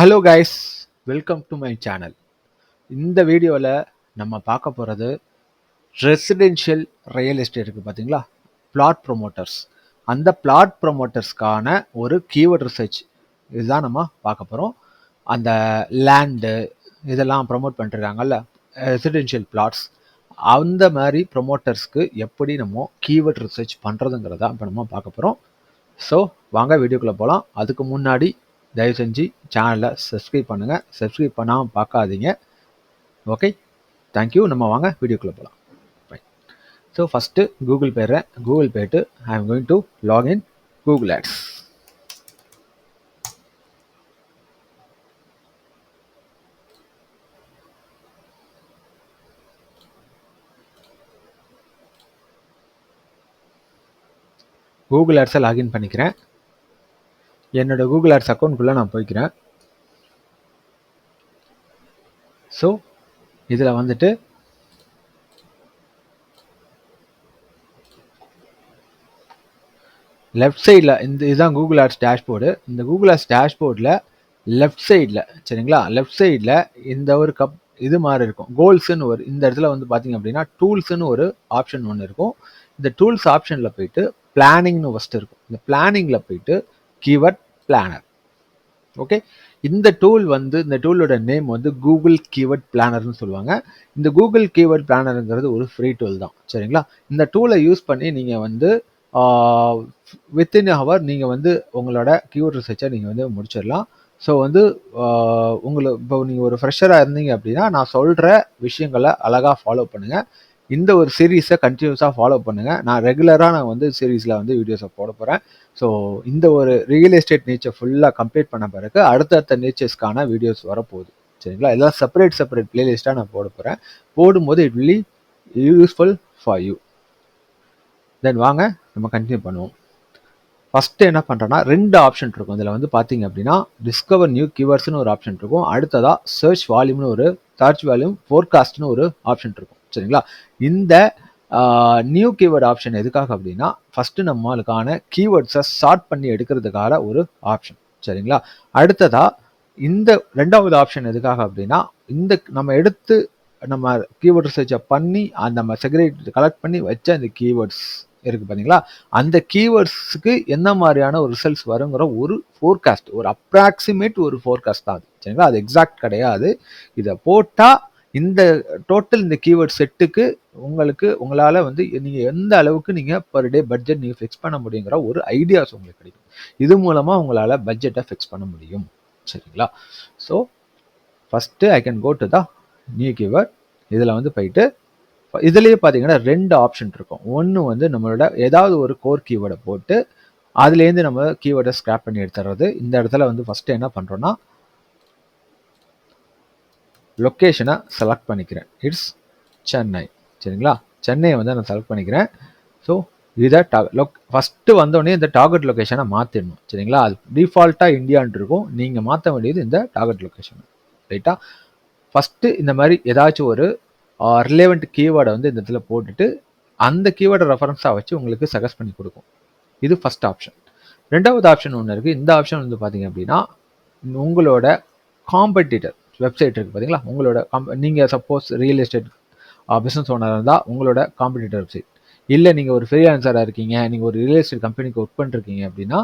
Hello guys, welcome to my channel. இந்த வீடியோவில் நம்ம பார்க்க போகிறது ரெசிடென்ஷியல் ரியல் எஸ்டேட் இருக்குது பார்த்தீங்களா, பிளாட் ப்ரொமோட்டர்ஸ். அந்த பிளாட் ப்ரொமோட்டர்ஸ்க்கான ஒரு கீவேர்ட் ரிசர்ச் இதுதான் நம்ம பார்க்க போகிறோம். அந்த லேண்டு இதெல்லாம் ப்ரொமோட் பண்ணிருக்காங்கல்ல, ரெசிடென்ஷியல் பிளாட்ஸ், அந்த மாதிரி ப்ரொமோட்டர்ஸ்க்கு எப்படி நம்ம கீவேர்ட் ரிசர்ச் பண்ணுறதுங்கிறத இப்போ நம்ம பார்க்க போகிறோம். ஸோ வாங்க வீடியோக்குள்ளே போகலாம். அதுக்கு முன்னாடி தயவு செஞ்சு சேனலை சப்ஸ்கிரைப் பண்ணுங்கள். சப்ஸ்கிரைப் பண்ணாமல் பார்க்காதீங்க. Okay, thank you. நம்ம வாங்க வீடியோக்குள்ளே போகலாம். ரைட். ஸோ ஃபஸ்ட்டு கூகுள் போயிடுறேன். கூகுள் போயிட்டு I am going to login Google ads. Google ஆட்ஸை லாகின் பண்ணிக்கிறேன். என்னோட கூகுள் ஆட்ஸ் அக்கௌண்ட்குள்ளே நான் போய்க்கிறேன். ஸோ இதில் வந்துட்டு லெஃப்ட் சைடில் இதுதான் கூகுள் ஆட்ஸ் டேஷ்போர்டு. இந்த கூகுள் ஆட்ஸ் டேஷ்போர்டில் லெஃப்ட் சைடில், சரிங்களா, லெஃப்ட் சைடில் இந்த ஒரு இது மாதிரி இருக்கும், கோல்ஸ்ன்னு ஒரு, இந்த இடத்துல வந்து பார்த்தீங்க அப்படின்னா டூல்ஸ்ன்னு ஒரு ஆப்ஷன் ஒன்று இருக்கும். இந்த டூல்ஸ் ஆப்ஷனில் போயிட்டு பிளானிங்னு ஃபஸ்ட்டு இருக்கும். இந்த பிளானிங்கில் போயிட்டு கீவேர்ட் பிளானர். ஓகே, இந்த டூல் வந்து, இந்த டூலோட நேம் வந்து கூகுள் கீவேர்ட் பிளானர்னு சொல்லுவாங்க. இந்த கூகுள் கீவேர்ட் பிளானருங்கிறது ஒரு ஃப்ரீ டூல் தான், சரிங்களா. இந்த டூலை யூஸ் பண்ணி நீங்கள் வந்து வித்தின் ஹவர் நீங்கள் வந்து உங்களோட கீவேர்ட் ரிசர்ச்சை நீங்கள் வந்து முடிச்சிடலாம். ஸோ வந்து இப்போ நீங்கள் ஒரு ஃப்ரெஷராக இருந்தீங்க அப்படின்னா நான் சொல்கிற விஷயங்களை அழகாக ஃபாலோ பண்ணுங்கள். இந்த ஒரு சீரீஸை கண்டினியூஸாக ஃபாலோ பண்ணுங்கள். நான் ரெகுலராக நான் வந்து சீரீஸில் வந்து வீடியோஸை போட போகிறேன். ஸோ இந்த ஒரு ரியல் எஸ்டேட் நேச்சர் ஃபுல்லாக கம்ப்ளீட் பண்ண பிறகு அடுத்தடுத்த நேச்சர்ஸ்க்கான வீடியோஸ் வரப்போகுது, சரிங்களா. எல்லாம் செப்பரேட் பிளேலிஸ்ட்டாக நான் போட போகிறேன். போடும்போது it will useful for you. Then வாங்க நம்ம கண்டினியூ பண்ணுவோம். ஃபஸ்ட்டு என்ன பண்ணுறேன்னா, ரெண்டு ஆப்ஷன் இருக்கும். இதில் வந்து பார்த்தீங்க அப்படின்னா டிஸ்கவர் நியூ கீவேர்ட்ஸ்னு ஒரு ஆப்ஷன் இருக்கும். அடுத்ததாக சர்ச் வால்யூம்னு ஒரு, சர்ச் வால்யூம் ஃபோர்காஸ்ட்னு ஒரு ஆப்ஷன் இருக்கும், சரிங்களா. இந்த நியூ கீவேர்ட் ஆப்ஷன் எதுக்காக அப்படின்னா, ஃபஸ்ட்டு நம்மளுக்கான கீவேர்ட்ஸை ஷார்ட் பண்ணி எடுக்கிறதுக்காக ஒரு ஆப்ஷன், சரிங்களா. அடுத்ததாக இந்த ரெண்டாவது ஆப்ஷன் எதுக்காக அப்படின்னா, இந்த நம்ம எடுத்து நம்ம கீவேர்ட் ரிசர்ச்சை பண்ணி அந்த நம்ம செக்ரேட் கலெக்ட் பண்ணி வச்ச அந்த கீவேர்ட்ஸ் இருக்கு பார்த்தீங்களா, அந்த கீவேர்ட்ஸுக்கு என்ன மாதிரியான ஒரு ரிசல்ட்ஸ் வருங்கிற ஒரு ஃபோர்காஸ்ட், ஒரு அப்ராக்சிமேட் ஒரு ஃபோர்காஸ்ட் தான் அது, சரிங்களா. அது எக்ஸாக்ட் கிடையாது. இதை போட்டால் இந்த டோட்டல் இந்த கீவேர்ட் செட்டுக்கு உங்களால் வந்து நீங்கள் எந்த அளவுக்கு நீங்கள் பர் டே பட்ஜெட் நீங்கள் ஃபிக்ஸ் பண்ண முடியுங்கிற ஒரு ஐடியாஸ் உங்களுக்கு கிடைக்கும். இது மூலமாக உங்களால் பட்ஜெட்டை ஃபிக்ஸ் பண்ண முடியும், சரிங்களா. So first I can go to the new keyword. இதில் வந்து போயிட்டு இதுலேயே பார்த்தீங்கன்னா ரெண்டு ஆப்ஷன் இருக்கும். ஒன்று வந்து நம்மளோட ஏதாவது ஒரு கோர் கீவேர்டை போட்டு அதுலேருந்து நம்ம கீவேர்டை ஸ்கிராப் பண்ணி எடுத்துறது. இந்த இடத்துல வந்து ஃபஸ்ட்டு என்ன பண்ணுறோன்னா, லொக்கேஷனை செலக்ட் பண்ணிக்கிறேன். இட்ஸ் சென்னை, சரிங்களா. சென்னையை வந்து நான் செலக்ட் பண்ணிக்கிறேன். ஸோ இதை ஃபஸ்ட்டு வந்தோடனே இந்த டார்கெட் லொக்கேஷனை மாற்றிடணும், சரிங்களா. அது டிஃபால்ட்டாக இந்தியான் இருக்கும். நீங்கள் மாற்ற வேண்டியது இந்த டார்கெட் லொக்கேஷன், ரைட்டா. ஃபஸ்ட்டு இந்த மாதிரி ஏதாச்சும் ஒரு ரிலேவெண்ட் கீவேர்டை வந்து இந்த இடத்துல போட்டுட்டு அந்த கீவேர்டை ரெஃபரன்ஸாக வச்சு உங்களுக்கு சஜஸ்ட் பண்ணி கொடுக்கும். இது ஃபஸ்ட் ஆப்ஷன். ரெண்டாவது ஆப்ஷன் ஒன்று இருக்குது. இந்த ஆப்ஷன் வந்து பார்த்தீங்க அப்படின்னா, உங்களோட காம்படிட்டர் வெப்சைட் இருக்குது பார்த்தீங்களா, உங்களோட நீங்கள் சப்போஸ் ரியல் எஸ்டேட் பிஸ்னஸ் ஓனராக இருந்தால் உங்களோட காம்படிட்டர் வெப்சைட், இல்லை நீங்கள் ஒரு ஃப்ரீலான்சராக இருக்கீங்க, நீங்கள் ஒரு ரியல் எஸ்டேட் கம்பெனிக்கு ஒர்க் பண்ணிருக்கீங்க அப்படின்னா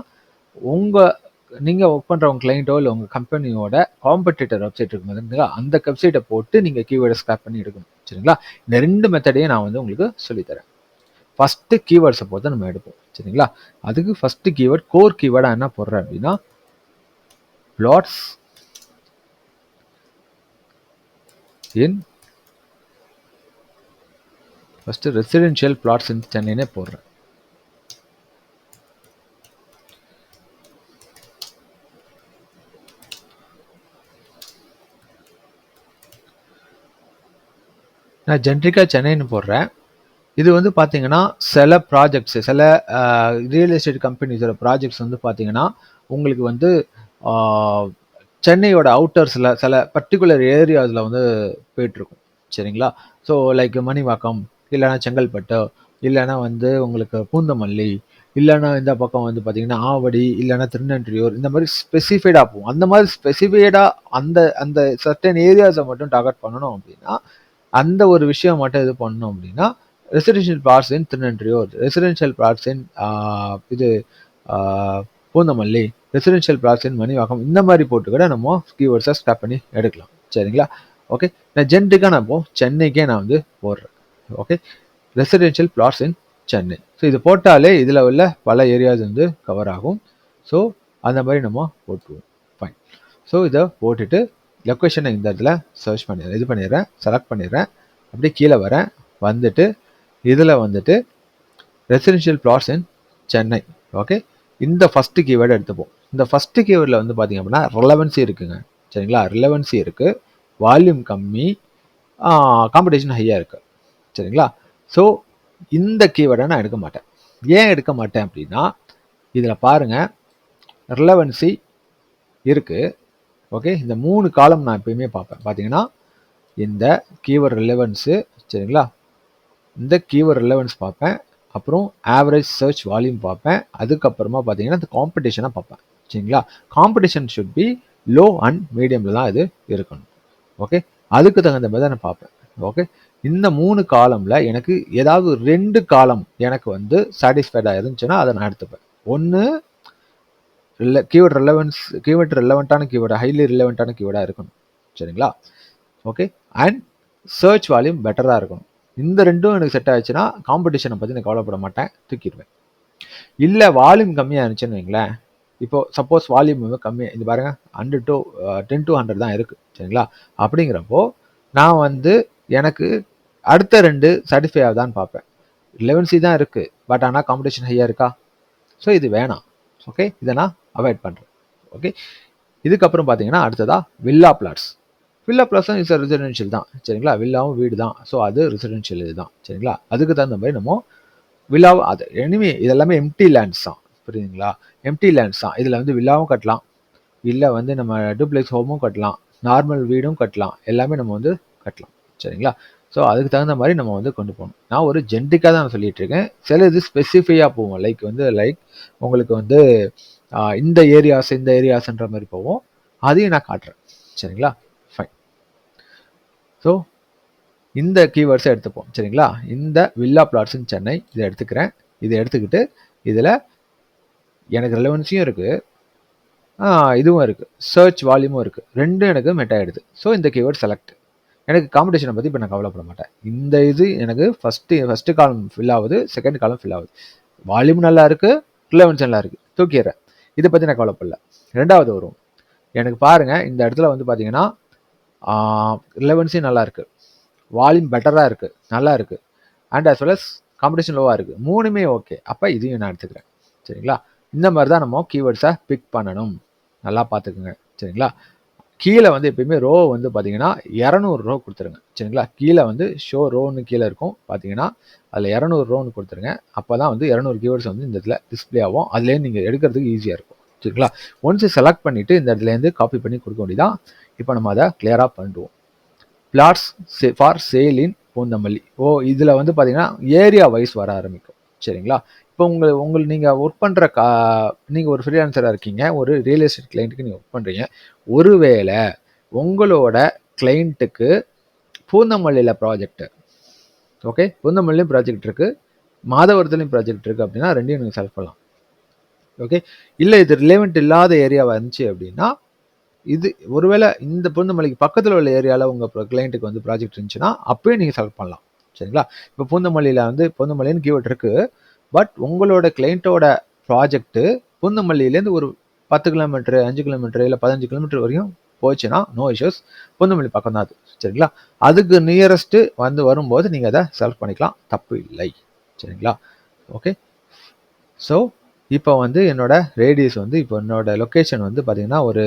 நீங்கள் ஒர்க் பண்ணுற உங்கள் கிளைண்ட்டோ இல்லை உங்கள் கம்பெனியோட காம்படிட்டர் வெப்சைட் இருக்கும் பார்த்தீங்களா, அந்த வெப்சைட்டை போட்டு நீங்கள் கீவேர்டை ஸ்கிராப் பண்ணி எடுக்கணும், சரிங்களா. இந்த ரெண்டு மெத்தடையும் நான் வந்து உங்களுக்கு சொல்லித்தரேன். ஃபஸ்ட்டு கீவேர்ட்ஸை போட்டு நம்ம எடுப்போம், சரிங்களா. அதுக்கு ஃபஸ்ட்டு கீவேர்ட் கோர் கீவேர்டாக என்ன போடுறேன் அப்படின்னா, பிளாட்ஸ் இன், ஃபஸ்ட்டு ரெசிடென்ஷியல் பிளாட்ஸ் இன் சென்னைனே போடுறேன். நான் ஜென்ரிக்காக சென்னைன்னு போடுறேன். இது வந்து பார்த்தீங்கன்னா சில ப்ராஜெக்ட்ஸு, சில ரியல் எஸ்டேட் கம்பெனிஸோட ப்ராஜெக்ட்ஸ் வந்து பார்த்தீங்கன்னா உங்களுக்கு வந்து சென்னையோட அவுட்டர்ஸில் சில பர்டிகுலர் ஏரியாஸில் வந்து போயிட்டுருக்கும், சரிங்களா. ஸோ லைக் மணிவாக்கம், இல்லைனா செங்கல்பட்டு, இல்லைனா வந்து உங்களுக்கு பூந்தமல்லி, இல்லைன்னா இந்த பக்கம் வந்து பார்த்தீங்கன்னா ஆவடி, இல்லைன்னா திருநன்றியூர், இந்த மாதிரி ஸ்பெசிஃபைடாக போகும். அந்த மாதிரி ஸ்பெசிஃபைடாக அந்த அந்த சர்டன் ஏரியாஸை மட்டும் டார்கெட் பண்ணணும் அப்படின்னா, அந்த ஒரு விஷயம் மட்டும் இது பண்ணணும் அப்படின்னா, ரெசிடென்ஷியல் பிளாட்ஸ் இன் திருநன்றியூர், ரெசிடென்ஷியல் பிளாட்ஸ் இன் இது பூந்தமல்லி, ரெசிடென்ஷியல் பிளாட்ஸ் இன் மணிவாக்கம், இந்த மாதிரி போட்டு கூட நம்ம கீவேர்ட்ஸை ஸ்டாப் பண்ணி எடுக்கலாம். சரிங்களா? ஓகே. நான் ஜென்ரிக்காக நான் இப்போ சென்னைக்கே நான் வந்து போடுறேன். ஓகே. ரெசிடென்ஷியல் பிளாட்ஸ் இன் சென்னை. ஸோ இது போட்டாலே இதில் உள்ள பல ஏரியாஸ் வந்து கவர் ஆகும். ஸோ அந்த மாதிரி நம்ம போட்டுருவோம். ஃபைன். ஸோ இதை போட்டுட்டு லொக்கேஷனை இந்த இடத்துல சர்ச் பண்ணிடுறேன், இது பண்ணிடுறேன், செலக்ட் பண்ணிடுறேன். அப்படியே கீழே வரேன், வந்துட்டு இதில் வந்துட்டு ரெசிடென்ஷியல் பிளாட்ஸ் இன் சென்னை. ஓகே. இந்த ஃபஸ்ட்டு கீவேர்டு எடுத்துப்போம். இந்த ஃபஸ்ட்டு கீவேர்டில் வந்து பார்த்தீங்க அப்படின்னா ரிலவன்சி இருக்குங்க. சரிங்களா? ரிலவன்சி இருக்குது, வால்யூம் கம்மி, காம்படிஷன் ஹையாக இருக்குது. சரிங்களா? ஸோ இந்த கீவேர்டை நான் எடுக்க மாட்டேன். ஏன் எடுக்க மாட்டேன் அப்படின்னா, இதில் பாருங்கள் ரிலவன்சி இருக்குது. ஓகே. இந்த 3 காலம் நான் எப்பயுமே பார்ப்பேன். பார்த்தீங்கன்னா இந்த கீவேர்ட் ரிலவன்ஸு, சரிங்களா? இந்த கீவேர்ட் ரிலவன்ஸ் பார்ப்பேன், அப்புறம் ஆவரேஜ் சர்ச் வால்யூம் பார்ப்பேன், அதுக்கப்புறமா பார்த்தீங்கன்னா இந்த காம்படிஷனை பார்ப்பேன். சரிங்களா? Competition should be low and மீடியமில் தான் இது இருக்கணும். ஓகே. அதுக்கு தகுந்த மாதிரி தான் நான் பார்ப்பேன். ஓகே. இந்த 3 காலமில் எனக்கு ஏதாவது 2 காலம் எனக்கு வந்து சாட்டிஸ்ஃபைடாக இருந்துச்சுன்னா அதை நான் எடுத்துப்பேன். ஒன்று கீவேர்ட் ரிலவன்ஸ், கீவேர்ட் ரிலவெண்ட்டான கீவேர்டு, ஹைலி ரிலவெண்ட்டான கீவேர்டாக இருக்கணும். சரிங்களா? ஓகே. அண்ட் சர்ச் வால்யூம் பெட்டராக இருக்கணும். இந்த ரெண்டும் எனக்கு செட் ஆயிடுச்சுன்னா காம்படிஷனை பற்றி நான் கவலைப்பட மாட்டேன், தூக்கிடுவேன். இல்லை வால்யூம் கம்மியாக இருந்துச்சுன்னு வைங்களேன், இப்போ சப்போஸ் வால்யூம் வந்து கம்மியாக, இது பாருங்க 100 to 10 to 100 தான் இருக்குது. சரிங்களா? அப்படிங்கிறப்போ நான் வந்து எனக்கு அடுத்த 2 சாட்டிஸ்ஃபை ஆகுதான்னு பார்ப்பேன். 11C தான் இருக்குது, பட் ஆனால் காம்படிஷன் ஹையாக இருக்கா? ஸோ இது வேணாம். ஓகே. இதை நான் அவாய்ட் பண்ணுறேன். ஓகே. இதுக்கப்புறம் பார்த்தீங்கன்னா அடுத்ததா வில்லா பிளாட்ஸ். வில்லா பிளாட்ஸும் இஸ் ரெசிடென்ஷியல் தான். சரிங்களா? வில்லாவும் வீடு தான். ஸோ அது ரெசிடென்ஷியல் இதுதான். சரிங்களா? அதுக்கு தகுந்த மாதிரி நம்ம வில்லாவும், அது எனிமே இதெல்லாமே எம்டி லேண்ட்ஸ் தான். புரியுதுங்களா? எம்டி லேண்ட்ஸ் தான். இதில் வந்து வில்லாவும் கட்டலாம், இல்லை வந்து நம்ம டூப்ளெக்ஸ் ஹோமும் கட்டலாம், நார்மல் வீடும் கட்டலாம், எல்லாமே நம்ம வந்து கட்டலாம். சரிங்களா? ஸோ அதுக்கு தகுந்த மாதிரி நம்ம வந்து கொண்டு போகணும். நான் ஒரு ஜென்ரிக்காக தான் நான் சொல்லிட்டு இருக்கேன். சில இது ஸ்பெசிஃபையாக போவோம். லைக் உங்களுக்கு வந்து இந்த ஏரியாஸ்ன்ற மாதிரி போவோம். அதையும் நான் காட்டுறேன். சரிங்களா? ஃபைன். ஸோ இந்த கீவேர்ட்ஸை எடுத்துப்போம். சரிங்களா? இந்த வில்லா பிளாட்ஸ் இன் சென்னை இதை எடுத்துக்கிறேன். இதை எடுத்துக்கிட்டு இதில் எனக்கு ரெலவன்ஸியும் இருக்குது, இதுவும் இருக்குது, சர்ச் வால்யூமும் இருக்குது, ரெண்டும் எனக்கு மெட் ஆகிடுது. ஸோ இந்த கீவேர்ட் செலக்ட். எனக்கு காம்படிஷனை பற்றி இப்போ நான் கவலைப்பட மாட்டேன். இந்த இது எனக்கு ஃபஸ்ட்டு காலம் ஃபில் ஆகுது, செகண்ட் காலம் ஃபில் ஆகுது, வால்யூம் நல்லா இருக்குது, ரிலவன்ஸ் நல்லா இருக்குது, தூக்கிடுறேன். இதை பற்றி நான் கவலைப்படல. ரெண்டாவது வரும். எனக்கு பாருங்கள் இந்த இடத்துல வந்து பார்த்தீங்கன்னா ரிலவன்ஸி நல்லா இருக்குது, வால்யூம் பெட்டராக இருக்குது, நல்லா இருக்குது, and as well as competition லோவாக இருக்குது. மூணுமே ஓகே. அப்போ இதையும் நான் எடுத்துக்கிறேன். சரிங்களா? இந்த மாதிரி தான் நம்ம கீவேர்ட்ஸை பிக் பண்ணணும். நல்லா பார்த்துக்குங்க. சரிங்களா? கீழே வந்து எப்பயுமே ரோ வந்து பார்த்தீங்கன்னா 200 ரோ கொடுத்துருங்க. சரிங்களா? கீழே வந்து ஷோ ரோன்னு கீழே இருக்கும் பார்த்தீங்கன்னா, அதில் 200 ரோன்னு கொடுத்துருங்க. அப்போ தான் வந்து 200 கீவேர்ட்ஸ் வந்து இந்த இடத்துல டிஸ்பிளே ஆகும். அதுலேயே நீங்கள் எடுக்கிறதுக்கு ஈஸியாக இருக்கும். சரிங்களா? ஒன்ஸ் செலக்ட் பண்ணிவிட்டு இந்த இடத்துலேருந்து காப்பி பண்ணி கொடுக்க வேண்டியதான். இப்போ நம்ம அதை கிளியராக பண்ணுவோம். Plots for sale in Poonamallee. இதில் வந்து பார்த்தீங்கன்னா ஏரியா வைஸ் வர ஆரம்பிக்கும். சரிங்களா? இப்போ நீங்கள் ஒர்க் பண்ணுற நீங்கள் ஒரு ஃப்ரீலான்சராக இருக்கீங்க, ஒரு ரியல் எஸ்டேட் கிளைண்ட்டுக்கு நீங்கள் ஒர்க் பண்ணுறீங்க. ஒருவேளை உங்களோட கிளைண்ட்டுக்கு பூந்தமல்லியில் ப்ராஜெக்ட், ஓகே, பூந்தமல்லியும் ப்ராஜெக்ட் இருக்குது, மாதவரத்துலையும் ப்ராஜெக்ட் இருக்குது அப்படின்னா ரெண்டையும் நீங்கள் செலக்ட் பண்ணலாம். ஓகே. இல்லை இது ரிலேவெண்ட் இல்லாத ஏரியாவாக இருந்துச்சு அப்படின்னா, இது ஒருவேளை இந்த பூந்தமல்லிக்கு பக்கத்தில் உள்ள ஏரியாவில் உங்கள் கிளைண்ட்டுக்கு வந்து ப்ராஜெக்ட் இருந்துச்சுன்னா அப்பயும் நீங்கள் செலக்ட் பண்ணலாம். சரிங்களா? இப்போ பூந்தமல்லின்னு கீவேர்ட் இருக்குது, பட் உங்களோட கிளைண்ட்டோட ப்ராஜெக்ட்டு பூந்தமல்லியிலேருந்து ஒரு 10 கிலோமீட்டர், 5 கிலோமீட்டர், இல்லை 15 கிலோமீட்டர் வரையும் போச்சுன்னா நோ இஷ்யூஸ், பூந்தமல்லி பக்கம் தான் அது. சரிங்களா? அதுக்கு நியரஸ்ட்டு வரும்போது நீங்கள் அதை செலக்ட் பண்ணிக்கலாம், தப்பு இல்லை. சரிங்களா? ஓகே. ஸோ இப்போ வந்து என்னோட ரேடியஸ் வந்து, இப்போ என்னோட லொக்கேஷன் வந்து பார்த்தீங்கன்னா ஒரு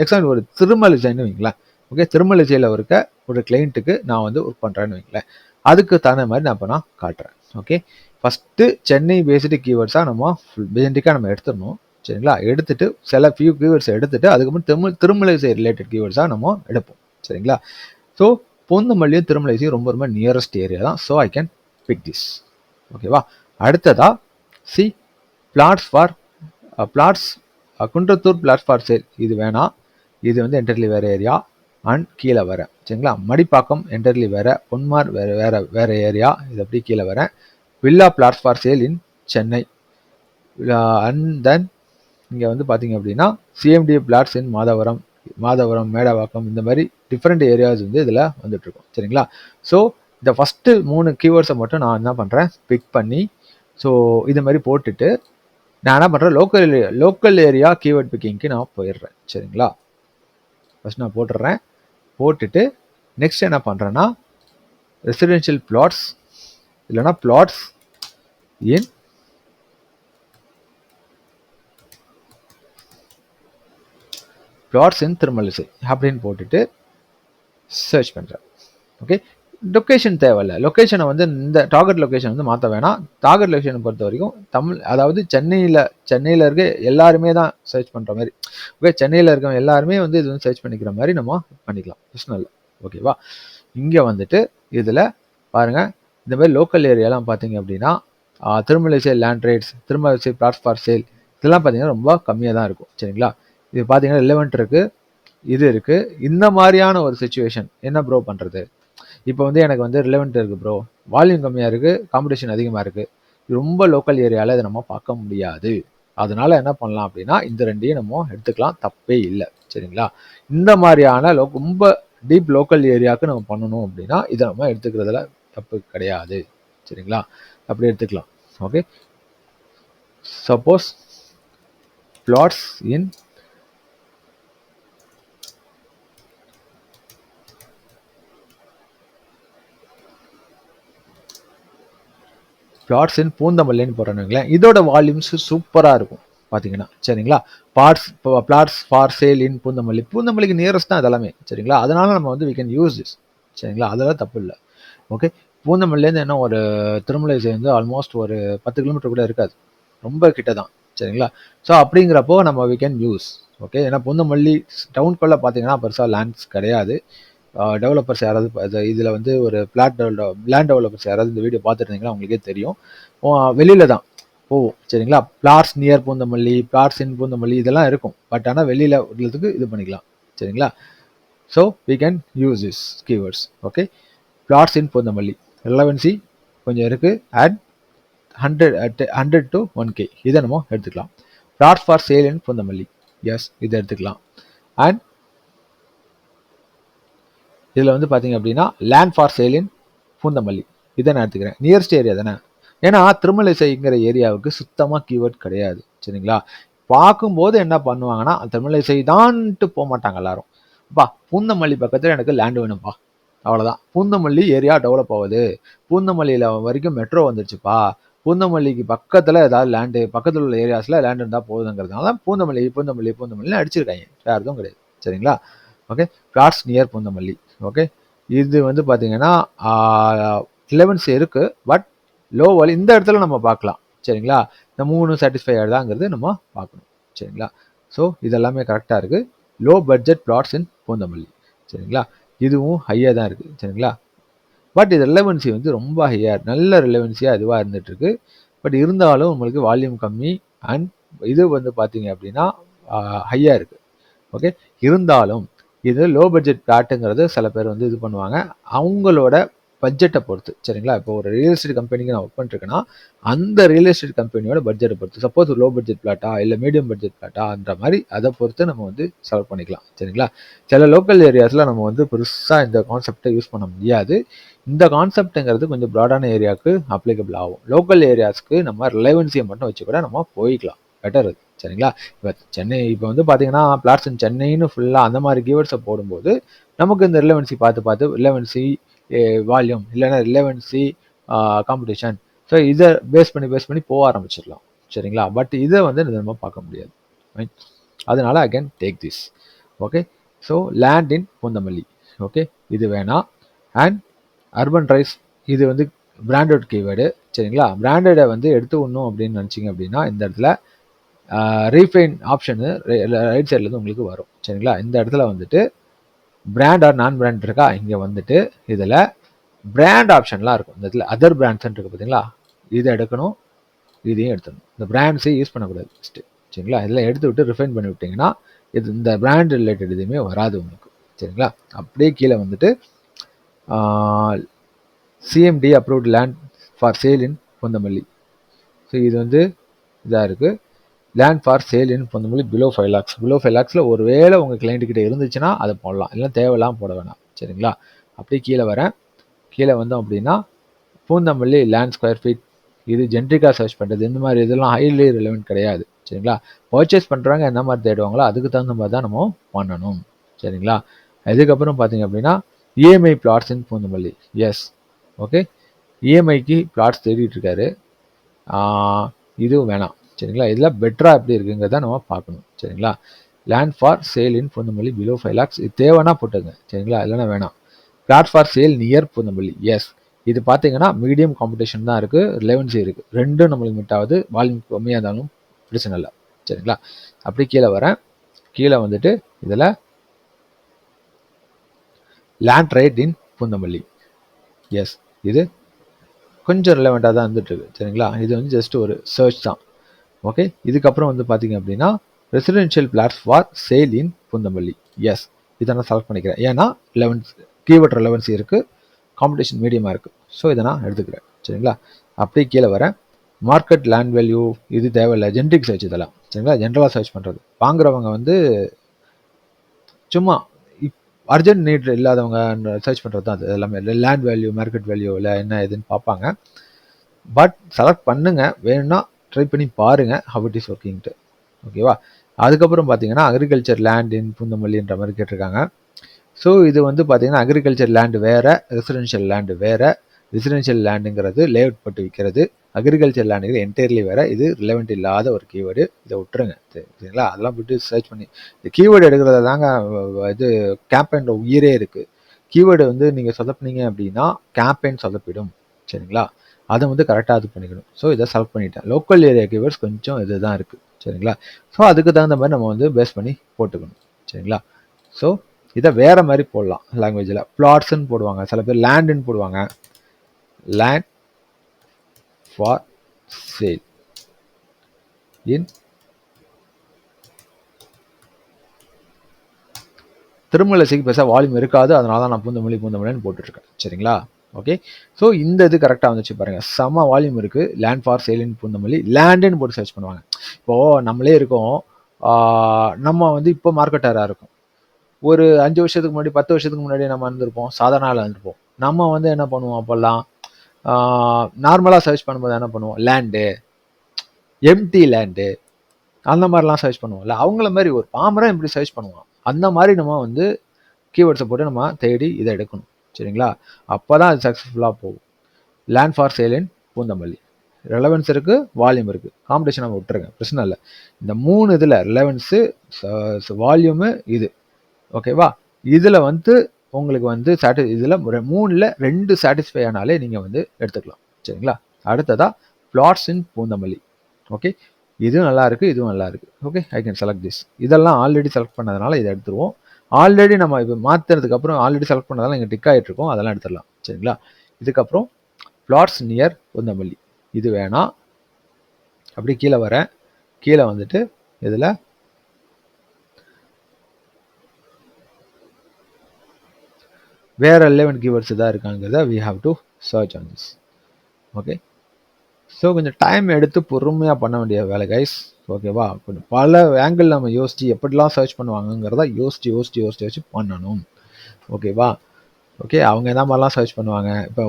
எக்ஸாம்பிள் ஒரு திருமலிசைன்னு வைங்களேன். ஓகே. திருமலிசையில் இருக்க ஒரு கிளைண்ட்டுக்கு நான் வந்து ஒர்க் பண்ணுறேன்னு வைங்களேன். அதுக்கு தகுந்த மாதிரி நான் இப்போ காட்டுறேன். ஓகே. ஃபஸ்ட்டு சென்னை பேஸ்டு கீவேர்ட்ஸாக நம்ம பேசிக்காக நம்ம எடுத்துடணும். சரிங்களா? எடுத்துட்டு சில ஃபியூ கீவேர்ட்ஸ் எடுத்துட்டு அதுக்கப்புறம் திருமலிசை ரிலேட்டட் கீவேர்ட்ஸாக நம்ம எடுப்போம். சரிங்களா? ஸோ பூந்தமல்லியும் திருமலிசையும் ரொம்ப ரொம்ப நியரஸ்ட் ஏரியா தான். So I can pick this. ஓகேவா? அடுத்ததா see plots for plots Kundrathur plots for sale இது வேணாம். இது வந்து என்டர்லி வேறு ஏரியா அண்ட் கீழே வரேன் சரிங்களா. மடிப்பாக்கம் என்டர்லி வேறு, பொன்மார் வேறு ஏரியா. இது அப்படி கீழே வரேன். Villa plots for sale in Chennai. And then இங்கே வந்து பார்த்தீங்க அப்படின்னா சிஎம்டி பிளாட்ஸ் இன் மாதவரம், மேடவாக்கம், இந்த மாதிரி டிஃப்ரெண்ட் ஏரியாஸ் வந்து இதில் வந்துட்டுருக்கும் சரிங்களா. ஸோ இந்த ஃபஸ்ட்டு 3 கீவேர்ட்ஸை மட்டும் நான் என்ன பண்ணுறேன், பிக் பண்ணி ஸோ இது மாதிரி போட்டுட்டு நான் என்ன பண்ணுறேன், லோக்கல் ஏரியா கீவேர்ட் பிக்கிங்க்கு நான் போயிடுறேன் சரிங்களா. ஃபஸ்ட் நான் போட்டுட்டு நெக்ஸ்ட் என்ன பண்ணுறேன்னா ரெசிடென்ஷியல் பிளாட்ஸ் இல்லைனா பிளாட்ஸ் இன் திருமலிசை அப்படின்னு போட்டுட்டு சர்ச் பண்ணுறேன். ஓகே, லொக்கேஷன் தேவையில்லை. லொக்கேஷனை வந்து இந்த டார்கெட் லொக்கேஷன் வந்து மாற்ற வேணாம். டார்கெட் லொக்கேஷனை பொறுத்த வரைக்கும் அதாவது சென்னையில் இருக்க எல்லாருமே தான் சர்ச் பண்ணுற மாதிரி. ஓகே, சென்னையில் இருக்கவங்க எல்லாருமே வந்து இது வந்து சர்ச் பண்ணிக்கிற மாதிரி நம்ம பண்ணிக்கலாம், பிரச்சனை இல்லை. ஓகேவா, இங்கே வந்துட்டு இதில் பாருங்கள், இந்த மாதிரி லோக்கல் ஏரியாலாம் பார்த்தீங்க அப்படின்னா Thirumazhisai land rates, Thirumazhisai plots for sale இதெல்லாம் பார்த்தீங்கன்னா ரொம்ப கம்மியாக தான் இருக்கும் சரிங்களா. இது பார்த்தீங்கன்னா ரிலவெண்ட் இருக்குது, இது இருக்குது. இந்த மாதிரியான ஒரு சுச்சுவேஷன் என்ன ப்ரோ பண்ணுறது? இப்போ வந்து எனக்கு வந்து ரிலவெண்ட் இருக்குது ப்ரோ, வால்யூம் கம்மியாக இருக்குது, காம்படிஷன் அதிகமாக இருக்குது, ரொம்ப லோக்கல் ஏரியாவில் இதை நம்ம பார்க்க முடியாது. அதனால என்ன பண்ணலாம் அப்படின்னா இந்த ரெண்டையும் நம்ம எடுத்துக்கலாம், தப்பே இல்லை சரிங்களா. இந்த மாதிரியான ரொம்ப டீப் லோக்கல் ஏரியாவுக்கு நம்ம பண்ணணும் அப்படின்னா இதை நம்ம எடுத்துக்கிறதுல தப்பு கிடையாது சரிங்களா. அப்படி எடுத்துக்கலாம். ஓகே, சப்போஸ் பிளாட்ஸ் இன் பூந்தமல்லின்னு போகிறேன்னு இதோட வால்யூம்ஸ் சூப்பராக இருக்கும் பார்த்தீங்கன்னா சரிங்களா. பிளாட்ஸ் ஃபார் சேல் இன் பூந்தமல்லிக்கு நியரஸ்ட் தான் அதெல்லாமே சரிங்களா. அதனால நம்ம வந்து வி கேன் யூஸ் திஸ் சரிங்களா, அதெல்லாம் தப்பு இல்லை. ஓகே, பூந்தமல்லிலேருந்து என்ன ஒரு திருமலை சேர்ந்து ஆல்மோஸ்ட் ஒரு 10 கிலோமீட்டர் கூட இருக்காது, ரொம்ப கிட்ட தான் சரிங்களா. ஸோ அப்படிங்கிறப்போ நம்ம வி கேன் யூஸ். ஓகே, ஏன்னா பூந்தமல்லி டவுனுக்குள்ளே பார்த்தீங்கன்னா பெருசாக லேண்ட்ஸ் கிடையாது. டெவலப்பர்ஸ் யாராவது இதில் வந்து ஒரு லேண்ட் டெவலப்பர்ஸ் யாராவது இந்த வீடியோ பார்த்துருந்தீங்கன்னா உங்களுக்கே தெரியும், வெளியில் தான் போவோம் சரிங்களா. Plots near Poonamallee, plots in Poonamallee இதெல்லாம் இருக்கும். பட் ஆனால் வெளியில் உள்ளதுக்கு இது பண்ணிக்கலாம் சரிங்களா. So we can use this keywords. Okay, plots in Poonamallee relevancy கொஞ்சம் இருக்குது, அட் 100 to 1K இதை நம்ம எடுத்துக்கலாம். Plots for sale in Poonamallee, yes இதை எடுத்துக்கலாம். அண்ட் இதில் வந்து பார்த்தீங்க அப்படின்னா land for sale in Poonamallee இதை நான் எடுத்துக்கிறேன், நியரஸ்ட் ஏரியா தானே. ஏன்னா திருமலிசைங்கிற ஏரியாவுக்கு சுத்தமாக கீவேர்ட் கிடையாது சரிங்களா. பார்க்கும்போது என்ன பண்ணுவாங்கன்னா திருமலிசை தான்ட்டு போக மாட்டாங்க எல்லாரும். அப்பா பூந்தமல்லி பக்கத்தில் எனக்கு லேண்ட் வேணும்ப்பா, அவ்வளோதான். பூந்தமல்லி ஏரியா டெவலப் ஆகுது, பூந்தமல்லியில் வரைக்கும் மெட்ரோ வந்துருச்சுப்பா, பூந்தமல்லிக்கு பக்கத்தில் ஏதாவது லேண்டு, பக்கத்தில் உள்ள ஏரியாஸில் லேண்ட் இருந்தால் போகுதுங்கிறதுனால பூந்தமல்லி அடிச்சிருக்காங்க, வேறு எதுவும் கிடையாது சரிங்களா. Okay, plots near Poonamallee. Okay, இது வந்து பார்த்தீங்கன்னா 11 இருக்குது, பட் லோ வால்யூ இந்த இடத்துல நம்ம பார்க்கலாம் சரிங்களா. இந்த 3 சாட்டிஸ்ஃபை ஆகுதாங்கிறது நம்ம பார்க்கணும் சரிங்களா. ஸோ இதெல்லாமே கரெக்டாக இருக்குது. Low budget plots in Poonamallee சரிங்களா. இதுவும் ஹையாக தான் இருக்குது சரிங்களா. பட் இது ரிலவன்சி வந்து ரொம்ப ஹையாக, நல்ல ரிலவன்சியாக இதுவாக இருந்துகிட்ருக்கு. பட் இருந்தாலும் உங்களுக்கு வால்யூம் கம்மி அண்ட் இது வந்து பார்த்தீங்க அப்படின்னா ஹையாக இருக்குது. ஓகே, இருந்தாலும் இது லோ பட்ஜெட் பிளாட்டுங்கிறது சில பேர் வந்து இது பண்ணுவாங்க அவங்களோட பட்ஜெட்டை பொறுத்து சரிங்களா. இப்போ ஒரு ரியல் எஸ்டேட் கம்பெனிக்கு நான் ஒர்க் பண்ணிருக்கேன்னா அந்த ரியல் எஸ்டேட் கம்பெனியோட பட்ஜெட்டை பொறுத்து, சப்போஸ் லோ பட்ஜெட் பிளாட்டா இல்லை மீடியம் பட்ஜெட் பிளாட்டான்ற மாதிரி அதை பொறுத்து நம்ம வந்து செலக்ட் பண்ணிக்கலாம் சரிங்களா. சில லோக்கல் ஏரியாஸில் நம்ம வந்து பெருசாக இந்த கான்செப்டை யூஸ் பண்ண முடியாது. இந்த கான்செப்ட்டுங்கிறது கொஞ்சம் ப்ராடான ஏரியாவுக்கு அப்ளிகபிள் ஆகும். லோக்கல் ஏரியாஸ்க்கு நம்ம ரிலவன்சியை மட்டும் வச்சு கூட நம்ம போய்க்கலாம், பெட்டர் அது சரிங்களா. இப்போ வந்து பார்த்தீங்கன்னா பிளாட்ஸ் இன் சென்னைன்னு ஃபுல்லாக அந்த மாதிரி கீவேர்ட்ஸை போடும்போது நமக்கு இந்த ரிலவன்சி பார்த்து ரிலவன்சி வால்யூம் இல்லைன்னா ரிலவன்சி காம்படிஷன், ஸோ இதை பேஸ் பண்ணி போக ஆரம்பிச்சிடலாம் சரிங்களா. பட் இதை வந்து நம்ம பார்க்க முடியாது, அதனால I can take this. Okay, so land in Poonamallee, okay இது வேணாம். அண்ட் அர்பன் ரைஸ் இது வந்து பிராண்டட் கீவேர்டு சரிங்களா. பிராண்டடை வந்து எடுத்து விடணும் அப்படின்னு நினச்சிங்க அப்படின்னா இந்த இடத்துல ரீஃபைன் ஆப்ஷனு ரைட் சைட்லேருந்து உங்களுக்கு வரும் சரிங்களா. இந்த இடத்துல வந்துட்டு பிராண்ட் ஆர் நான் பிராண்ட் இருக்கா, இங்கே வந்துட்டு இதில் பிராண்ட் ஆப்ஷன்லாம் இருக்கும். இந்த இடத்துல அதர் பிராண்ட்ஸ்ன்னு இருக்குது பார்த்தீங்களா, இதை எடுக்கணும். இதையும் எடுத்துடணும். இந்த பிராண்ட்ஸே யூஸ் பண்ணக்கூடாது ஃபஸ்ட்டு. சரிங்களா? இதெல்லாம் எடுத்து விட்டு ரிஃபைன் பண்ணி விட்டிங்கன்னா இது இந்த பிராண்ட் ரிலேட்டட் எதுவுமே வராது உங்களுக்கு. சரிங்களா? அப்படியே கீழே வந்துட்டு CMD approved land for sale in Poonamallee. So இது வந்து இதாக இருக்குது. Land for sale in Poonamallee below 5 lakhs. Below 5 lakhsல ஒரு வேளை உங்கள் கிளைண்ட்டுக்கிட்ட இருந்துச்சுன்னா அதை போடலாம், இல்லை தேவையில்லாமல் போட வேணாம். சரிங்களா? அப்படியே கீழே வரேன். கீழே வந்தோம் அப்படின்னா பூந்தமல்லி லேண்ட் ஸ்கொயர் ஃபீட், இது ஜென்ரிக்காக சர்ச் பண்ணுறது, இந்த மாதிரி இதெல்லாம் ஹைலி ரிலவெண்ட் கிடையாது. சரிங்களா? பர்ச்சேஸ் பண்ணுறவங்க என்ன மாதிரி தேடுவாங்களோ அதுக்கு தகுந்த மாதிரி தான் நம்ம பண்ணணும். சரிங்களா? இதுக்கப்புறம் பார்த்தீங்க அப்படின்னா EMI plots in Poonamallee. S, okay, இஎம்ஐக்கு plots தேடிட்டு இருக்காரு. இதுவும் வேணாம். சரிங்களா? இதெல்லாம் பெட்டராக எப்படி இருக்குங்கிறத நம்ம பார்க்கணும். சரிங்களா? Land for sale in Poonamallee below 5 lakhs, இது தேவைன்னா போட்டுங்க. சரிங்களா? இல்லைன்னா வேணாம். Plot for sale near Poonamallee. Yes, இது பார்த்தீங்கன்னா மீடியம் காம்படிஷன் தான் இருக்குது, ரிலவன்சி இருக்குது, ரெண்டும் நம்மளுக்கு மீட் ஆகுது. வால்யூம் கம்மியாக இருந்தாலும் பிரச்சனை இல்லை. சரிங்களா? அப்படி கீழே வரேன். கீழே வந்துட்டு இதில் லேண்ட் ரைட் இன் பூந்தமல்லி. எஸ், இது கொஞ்சம் ரிலவெண்ட்டாக தான் வந்துட்டுருக்கு. சரிங்களா? இது வந்து ஜஸ்ட் ஒரு சர்ச் தான். ஓகே, இதுக்கப்புறம் வந்து பார்த்தீங்க அப்படின்னா residential plots for sale in Poonamallee. Yes, இதை நான் செலக்ட் பண்ணிக்கிறேன். ஏன்னா கீவேர்ட் ரெலவன்சி இருக்குது, காம்படிஷன் மீடியமாக இருக்குது. ஸோ இதை நான் எடுத்துக்கிறேன். சரிங்களா? அப்படியே கீழே வரேன். மார்க்கெட் லேண்ட் வேல்யூ, இது தேவையில்லை, ஜென்ரிக் சர்ச் இதெல்லாம். சரிங்களா? ஜென்ரலாக சர்ச் பண்ணுறது. வாங்குறவங்க வந்து சும்மா அர்ஜென்ட் நீட் இல்லாதவங்க சர்ச் பண்ணுறது தான் அது எல்லாமே. லேண்ட் வேல்யூ, மார்க்கெட் வேல்யூ இல்லை என்ன இதுன்னு பார்ப்பாங்க. பட் செலக்ட் பண்ணுங்க, வேணும்னா ட்ரை பண்ணி பாருங்கள் ஹவ் இட் இஸ் ஒர்க்கிங்ட்டு. ஓகேவா? அதுக்கப்புறம் பார்த்தீங்கன்னா அக்ரிகல்ச்சர் லேண்ட் இன் பூந்தமல்லின்ற மாதிரி கேட்டிருக்காங்க. ஸோ இது வந்து பார்த்தீங்கன்னா அக்ரிகல்ச்சர் லேண்டு வேறு, ரெசிடென்ஷியல் லேண்டு வேறு. ரெசிடென்ஷியல் லேண்டுங்கிறது லேஅவுட் பட்டு விற்கிறது, அக்ரிகல்ச்சர் லேண்டுங்கிறது என்டையர்லி வேறு. இது ரிலவெண்ட் இல்லாத ஒரு கீவேர்டு, இதை விட்டுருங்க. சரிங்களா? அதெல்லாம் விட்டு சர்ச் பண்ணி இந்த கீவேர்டு எடுக்கிறத தாங்க இது கேம்பெயினோட உயிரே இருக்குது. கீவேர்டு வந்து நீங்கள் சொதப்பினீங்க அப்படின்னா கேம்பெயின் சொதப்பிடும். சரிங்களா? அதை வந்து கரெக்டாக இது பண்ணிக்கணும். ஸோ இதை செலக்ட் பண்ணிட்டேன். லோக்கல் ஏரியா கீவேர்ட்ஸ் கொஞ்சம் இது தான் இருக்குது. சரிங்களா? ஸோ அதுக்கு தகுந்த மாதிரி நம்ம வந்து பேஸ் பண்ணி போட்டுக்கணும். சரிங்களா? ஸோ இதை வேறு மாதிரி போடலாம். லாங்குவேஜில் பிளாட்ஸ்ன்னு போடுவாங்க, சில பேர் லேண்டுன்னு போடுவாங்க. லேண்ட் ஃபார் சேல் இன் திருமலசிக்கு பெருசாக வால்யூம் இருக்காது, அதனால தான் நான் பூந்தமல்லின்னு போட்டுட்ருக்கேன். சரிங்களா? ஓகே, ஸோ இந்த இது கரெக்டாக வந்துச்சு பாருங்கள். செம்ம வால்யூம் இருக்குது. லேண்ட் ஃபார் சேலின் பூந்தமல்லி, லேண்டுன்னு போட்டு சர்ச் பண்ணுவாங்க. இப்போது நம்மளே இருக்கோம், நம்ம வந்து இப்போ மார்க்கெட்டராக இருக்கும். ஒரு 5 வருஷத்துக்கு முன்னாடி 10 வருஷத்துக்கு முன்னாடி நம்ம இருந்திருப்போம், சாதாரண இருந்திருப்போம். நம்ம வந்து என்ன பண்ணுவோம் அப்போல்லாம், நார்மலாக சர்ச் பண்ணும்போது என்ன பண்ணுவோம், லேண்டு, எம்டி லேண்டு, அந்த மாதிரிலாம் சர்ச் பண்ணுவோம்ல. அவங்கள மாதிரி ஒரு பாமரன் இப்படி சர்ச் பண்ணுவோம். அந்த மாதிரி நம்ம வந்து கீவேர்ட்ஸை போட்டு நம்ம தேடி இதை எடுக்கணும். சரிங்களா? அப்போ தான் அது சக்ஸஸ்ஃபுல்லாக போகும். Land for sale in Poonamallee, relevance இருக்குது, வால்யூம் இருக்குது, காம்படிஷன் நம்ம விட்டுருங்க, பிரச்சனை இல்லை. இந்த 3 இதில் ரிலவன்ஸு, வால்யூமு, இது ஓகேவா? இதில் வந்து உங்களுக்கு வந்து இதில் 3ல் 2 சாட்டிஸ்ஃபை ஆனாலே நீங்கள் வந்து எடுத்துக்கலாம். சரிங்களா? அடுத்ததாக பிளாட்ஸ் இன் பூந்தமல்லி. ஓகே, இதுவும் நல்லா இருக்குது, இதுவும் நல்லா இருக்குது. Okay, I can select this. இதெல்லாம் ஆல்ரெடி செலக்ட் பண்ணதுனால இதை எடுத்துருவோம். ஆல்ரெடி நம்ம இப்போ மாற்றுறதுக்கப்புறம் ஆல்ரெடி செலக்ட் பண்ணதெல்லாம் இங்கே டிக் ஆகிட்டு இருக்கோம், அதெல்லாம் எடுத்துடலாம். சரிங்களா? இதுக்கப்புறம் பிளாட்ஸ் நியர் பூந்தமல்லி, இது வேணாம். அப்படி கீழே வரேன். கீழே வந்துட்டு இதில் வேறு 11 கீவேர்ட்ஸ் தான் இருக்காங்கிறத we have to search on this. Okay, so கொஞ்சம் டைம் எடுத்து பொறுமையாக பண்ண வேண்டிய வேலை கைஸ். ஓகேவா? கொஞ்சம் பல ஆங்கிள் நம்ம யோசித்து எப்படிலாம் சர்ச் பண்ணுவாங்கங்கிறத யோசிச்சு பண்ணணும். ஓகேவா? ஓகே, அவங்க என்ன மாதிரிலாம் சர்ச் பண்ணுவாங்க, இப்போ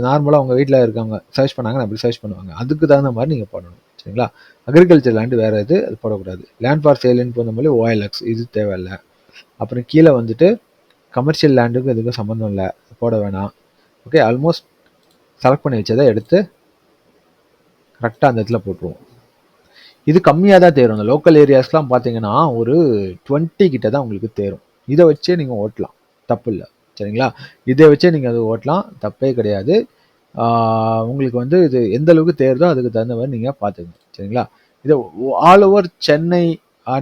நார்மலாக உங்கள் வீட்டில் இருக்கவங்க சர்ச் பண்ணாங்கன்னா அப்படி சர்ச் பண்ணுவாங்க, அதுக்கு தகுந்த மாதிரி நீங்கள் பண்ணணும். சரிங்களா? அக்ரிகல்ச்சர் லேண்டு வேறு இது, அது போடக்கூடாது. லேண்ட் ஃபார் சேல்னு போன மாதிரி OLX, இது தேவையில்லை. அப்புறம் கீழே வந்துட்டு கமர்ஷியல் லேண்டுக்கு இதுக்கு சம்மந்தம் இல்லை, போட வேணாம். ஓகே, ஆல்மோஸ்ட் செலக்ட் பண்ணி வச்சதை எடுத்து கரெக்டாக அந்த இடத்துல போட்டுருவோம். இது கம்மியாக தான் தேரும். இந்த லோக்கல் ஏரியாஸ்லாம் பார்த்தீங்கன்னா ஒரு 20 கிட்ட தான் உங்களுக்கு தேரும். இதை வச்சே நீங்கள் ஓட்டலாம், தப்பு இல்லை. சரிங்களா? இதை வச்சே நீங்கள் அது ஓட்டலாம், தப்பே கிடையாது. உங்களுக்கு வந்து இது எந்த அளவுக்கு தேருதோ அதுக்கு தகுந்த மாதிரி நீங்கள் பார்த்துக்கங்க. சரிங்களா? இதை ஆல் ஓவர் சென்னை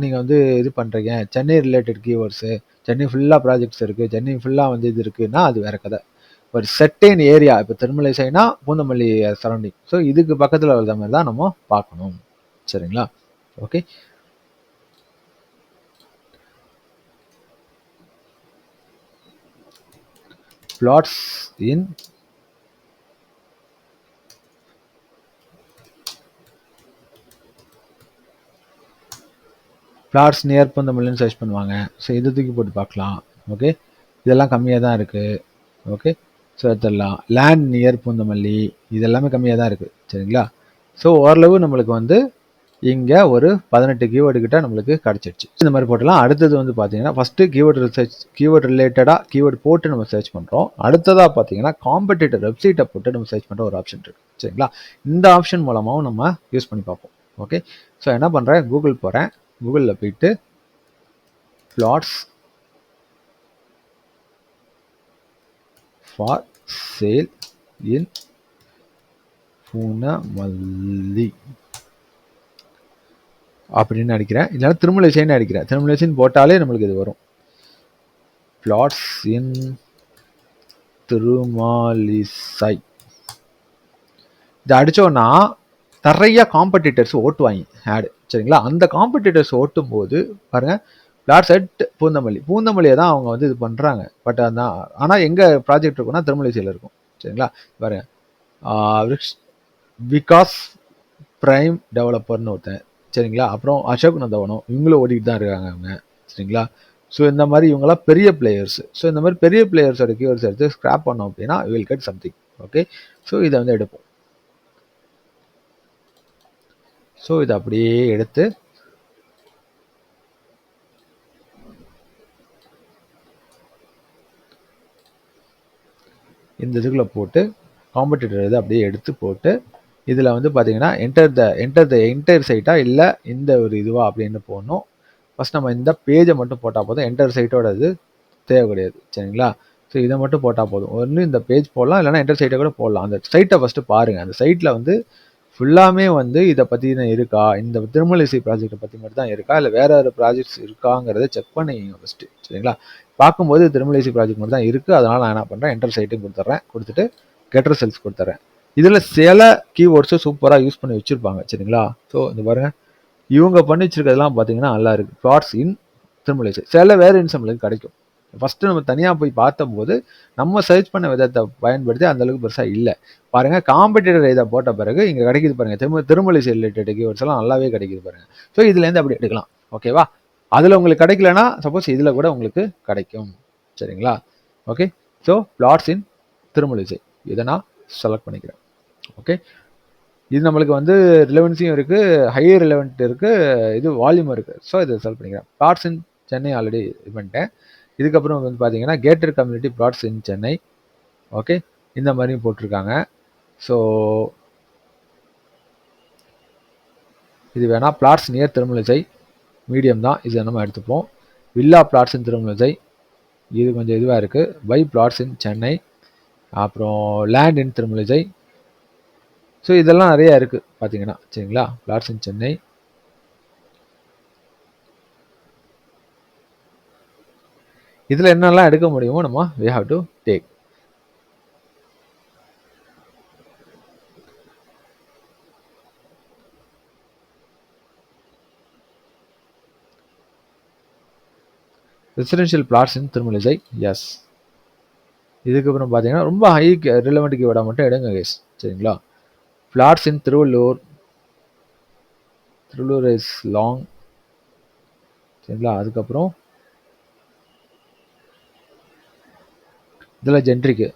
நீங்கள் வந்து இது பண்ணுறீங்க, சென்னை ரிலேட்டட் கீவேர்ட்ஸு, சென்னை ஃபுல்லாக ப்ராஜெக்ட்ஸ் இருக்குது, சென்னை ஃபுல்லாக வந்து இது இருக்குன்னா அது வேறு கதை. ஒரு செர்டைன் ஏரியா, இப்போ திருமழிசைனா பூந்தமல்லி சரௌண்டிங், ஸோ இதுக்கு பக்கத்தில் வர மாதிரி தான் நம்ம பார்க்கணும். சரிங்களா? Okay. plots in plots near பூந்தமல்லின்னு சர்ச் பண்ணுவாங்க. ஸோ இது தூக்கி போட்டு பார்க்கலாம். ஓகே, இதெல்லாம் கம்மியாக தான் இருக்குது. ஓகே, ஸோ எடுத்துடலாம். லேண்ட் நியர் பூந்தமல்லி இதெல்லாமே கம்மியாக தான் இருக்குது. சரிங்களா? ஸோ ஓரளவு நம்மளுக்கு வந்து இங்கே ஒரு 18 கீவேர்டு கிட்ட நம்மளுக்கு கிடச்சிடுச்சு. இந்த மாதிரி போட்டலாம். அடுத்தது வந்து பார்த்தீங்கன்னா ஃபஸ்ட்டு கீவேர்டு ரிசர்ச், கீவேர்டு ரிலேட்டடாக கீவேர்டு போட்டு நம்ம சர்ச் பண்ணுறோம். அடுத்ததாக பார்த்தீங்கன்னா காம்படிட்டர் வெப்சைட்டை போட்டு நம்ம சர்ச் பண்ணுற ஒரு ஆப்ஷன் இருக்குது. சரிங்களா? இந்த ஆப்ஷன் மூலமாகவும் நம்ம யூஸ் பண்ணி பார்ப்போம். ஓகே, ஸோ என்ன பண்ணுறேன், கூகுள் போகிறேன். கூகுளில் போயிட்டு plots for sale in Poonamallee அப்படின்னு அடிக்கிறேன். இல்லைன்னா திருமழிசைன்னு அடிக்கிறேன். திருமழிசைன்னு போட்டாலே நம்மளுக்கு இது வரும். plots in திருமழிசை இது அடித்தோன்னா நிறைய காம்படிட்டர்ஸ் ஓட்டுவாங்க ஆடு. சரிங்களா? அந்த காம்படிட்டர்ஸ் ஓட்டும் போது பாருங்கள், plots at பூந்தமல்லி, பூந்தமல்லியை தான் அவங்க வந்து இது பண்ணுறாங்க. பட் அதான், ஆனால் எங்கே ப்ராஜெக்ட் இருக்குன்னா திருமழிசையில் இருக்கும். சரிங்களா? பாருங்க, விகாஸ் பிரைம் டெவலப்பர்னு ஒருத்தன். சரிங்களா? அப்புறம் அசோக் நந்தவனம், இவங்களும் ஓடிட்டு தான் இருக்காங்க அவங்க. சரிங்களா? ஸோ இந்த மாதிரி இவங்களாம் பெரிய பிளேயர்ஸ். ஸோ இந்த மாதிரி பெரிய பிளேயர்ஸோட கீவேர்ட்ஸ் எடுத்து ஸ்க்ராப் பண்ணோம் அப்படின்னா will get something. Okay, so இதை வந்து எடுப்போம். ஸோ இதை அப்படியே எடுத்து இந்த இதுக்குள்ளே போட்டு காம்படிட்டர் இதை அப்படியே எடுத்து போட்டு இதில் வந்து பார்த்தீங்கன்னா என்டர் த என்டையர் சைட்டா இல்லை இந்த ஒரு இதுவா அப்படின்னு போடணும். ஃபஸ்ட் நம்ம இந்த பேஜை மட்டும் போட்டால் போதும். என்டர் சைட்டோட இது தேவை கிடையாது. சரிங்களா? ஸோ இதை மட்டும் போட்டால் போதும். ஒன்று இந்த பேஜ் போடலாம், இல்லைனா என்டர் சைட்டை கூட போடலாம். அந்த சைட்டை ஃபஸ்ட்டு பாருங்கள். அந்த சைட்டில் வந்து ஃபுல்லாமே வந்து இதை பற்றி தான் இருக்கா, இந்த திருமழிசை ப்ராஜெக்டை பற்றி மட்டும் தான் இருக்கா, இல்லை வேறு வேறு ப்ராஜெக்ட்ஸ் இருக்காங்கிறத செக் பண்ணிங்க ஃபஸ்ட்டு. சரிங்களா? பார்க்கும்போது திருமழிசை ப்ராஜெக்ட் மட்டும் தான் இருக்குது. அதனால் நான் என்ன பண்ணுறேன், என்டர் சைட்டையும் கொடுத்துட்றேன். கொடுத்துட்டு கெட் ரிசல்ட்ஸ் கொடுத்துட்றேன். இதில் சில கீவேர்ட்ஸும் சூப்பராக யூஸ் பண்ணி வச்சுருப்பாங்க. சரிங்களா? ஸோ இந்த பாருங்கள், இவங்க பண்ணி வச்சுருக்கிறதுலாம் பார்த்தீங்கன்னா நல்லா இருக்குது. plots in திருமழிசை சில வேரியன்ஸ் நம்மளுக்கு கிடைக்கும். ஃபஸ்ட்டு நம்ம தனியாக போய் பார்த்தம்போது நம்ம சர்ச் பண்ண விதத்தை பயன்படுத்தி அந்தளவுக்கு பெருசாக இல்லை. பாருங்கள், காம்படிட்டர் இதை போட்ட பிறகு இங்கே கிடைக்கிது பாருங்கள். திருமழிசை ரிலேட்டட் கீவேர்ட்ஸ் எல்லாம் நல்லாவே கிடைக்கிது பாருங்கள். ஸோ இதுலேருந்து அப்படி எடுக்கலாம். ஓகேவா? அதில் உங்களுக்கு கிடைக்கலன்னா சப்போஸ் இதில் கூட உங்களுக்கு கிடைக்கும். சரிங்களா? Okay, so plots in Thirumazhisai இதை நான் செலக்ட் பண்ணிக்கிறேன். ஓகே, இது நம்மளுக்கு வந்து ரிலவன்ஸியும் இருக்குது, ஹையர் ரிலவெண்ட் இருக்குது, இது வால்யூமும் இருக்குது. ஸோ இதை செலக்ட் பண்ணிக்கிறேன். plots in சென்னை ஆல்ரெடி இது பண்ணிட்டேன். இதுக்கப்புறம் வந்து பார்த்தீங்கன்னா gated community plots in Chennai. Okay, இந்த மாதிரியும் போட்டிருக்காங்க. ஸோ இது வேணால் plots நியர் திருமழிசை மீடியம் தான், இதை நம்ம எடுத்துப்போம். வில்லா plots in திருமழிசை இது கொஞ்சம் இதுவாக இருக்குது. பை plots in சென்னை, அப்புறம் லேண்ட் இன் திருமழிசை. ஸோ இதெல்லாம் நிறையா இருக்குது பார்த்தீங்கன்னா. சரிங்களா? plots in சென்னை, இதில் என்னெல்லாம் எடுக்க முடியுமோ நம்ம we have to take. Residential plots in Thirumazhisai, yes. இதுக்கப்புறம் பார்த்தீங்கன்னா ரொம்ப ஹை ரிலவெண்ட் கீவேர்டை மட்டும் எடுங்க கைஸ். சரிங்களா? plots in Tiruvallur, Tiruvallur is long. சரிங்களா? அதுக்கப்புறம் இதில் ஜென்ட்ரிக்கு,